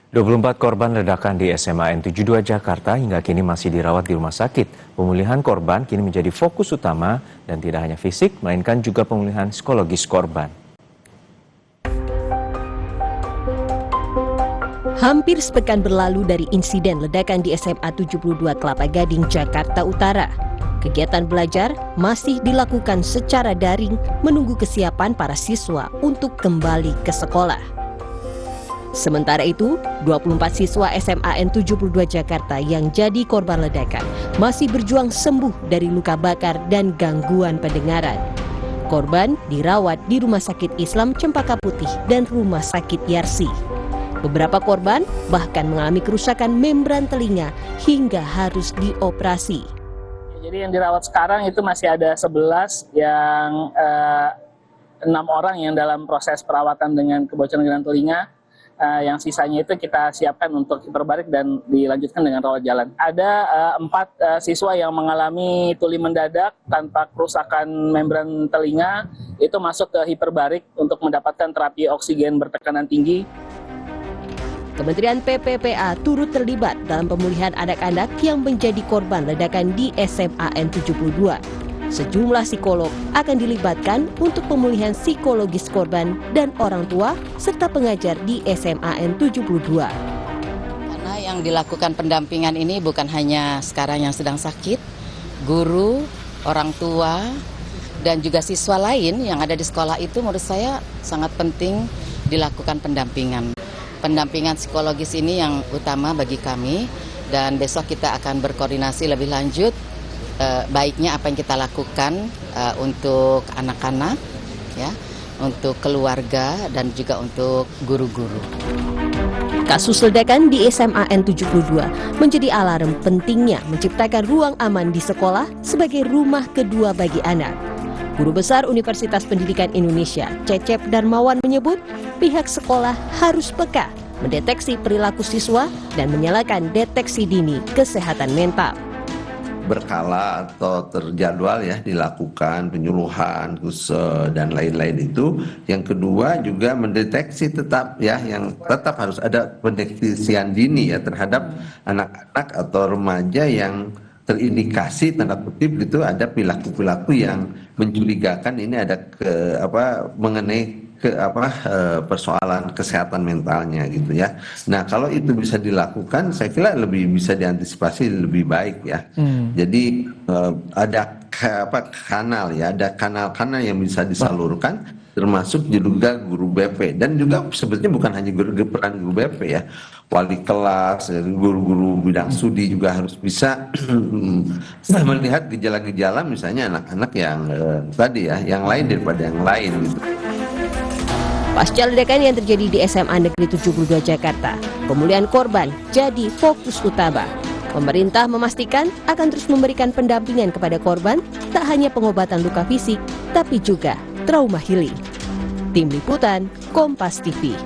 24 korban ledakan di SMA N72 Jakarta hingga kini masih dirawat di rumah sakit. Pemulihan korban kini menjadi fokus utama dan tidak hanya fisik, melainkan juga pemulihan psikologis korban. Hampir sepekan berlalu dari insiden ledakan di SMA 72 Kelapa Gading, Jakarta Utara. Kegiatan belajar masih dilakukan secara daring menunggu kesiapan para siswa untuk kembali ke sekolah. Sementara itu, 24 siswa SMA N72 Jakarta yang jadi korban ledakan masih berjuang sembuh dari luka bakar dan gangguan pendengaran. Korban dirawat di Rumah Sakit Islam Cempaka Putih dan Rumah Sakit Yarsi. Beberapa korban bahkan mengalami kerusakan membran telinga hingga harus dioperasi. Jadi yang dirawat sekarang itu masih ada 11 yang 6 orang yang dalam proses perawatan dengan kebocoran membran telinga. Yang sisanya itu kita siapkan untuk hiperbarik dan dilanjutkan dengan rawat jalan. Ada 4 siswa yang mengalami tuli mendadak tanpa kerusakan membran telinga, itu masuk ke hiperbarik untuk mendapatkan terapi oksigen bertekanan tinggi. Kementerian PPPA turut terlibat dalam pemulihan anak-anak yang menjadi korban ledakan di SMA N72. Sejumlah psikolog akan dilibatkan untuk pemulihan psikologis korban dan orang tua serta pengajar di SMA N72. Karena yang dilakukan pendampingan ini bukan hanya sekarang yang sedang sakit, guru, orang tua, dan juga siswa lain yang ada di sekolah itu menurut saya sangat penting dilakukan pendampingan. Pendampingan psikologis ini yang utama bagi kami dan besok kita akan berkoordinasi lebih lanjut. Baiknya apa yang kita lakukan untuk anak-anak, ya, untuk keluarga dan juga untuk guru-guru. Kasus ledakan di SMA N72 menjadi alarm pentingnya menciptakan ruang aman di sekolah sebagai rumah kedua bagi anak. Guru Besar Universitas Pendidikan Indonesia, Cecep Darmawan menyebut pihak sekolah harus peka mendeteksi perilaku siswa dan menyalakan deteksi dini kesehatan mental. Berkala atau terjadwal ya dilakukan penyuluhan dan lain-lain itu. Yang kedua juga mendeteksi tetap ya, yang tetap harus ada pendeteksian dini ya terhadap anak-anak atau remaja yang terindikasi tanda kutip itu ada perilaku-perilaku yang mencurigakan ini ada mengenai persoalan kesehatan mentalnya gitu ya. Nah kalau itu bisa dilakukan, saya kira lebih bisa diantisipasi lebih baik ya. Jadi ada kanal ya, ada kanal-kanal yang bisa disalurkan, termasuk juga guru BP dan juga sebetulnya bukan hanya peran guru BP ya, wali kelas, guru-guru bidang studi juga harus bisa melihat gejala-gejala misalnya anak-anak yang tadi ya, yang lain daripada yang lain gitu. Pasca ledakan yang terjadi di SMA Negeri 72 Jakarta, pemulihan korban jadi fokus utama. Pemerintah memastikan akan terus memberikan pendampingan kepada korban, tak hanya pengobatan luka fisik, tapi juga trauma healing. Tim Liputan, Kompas TV.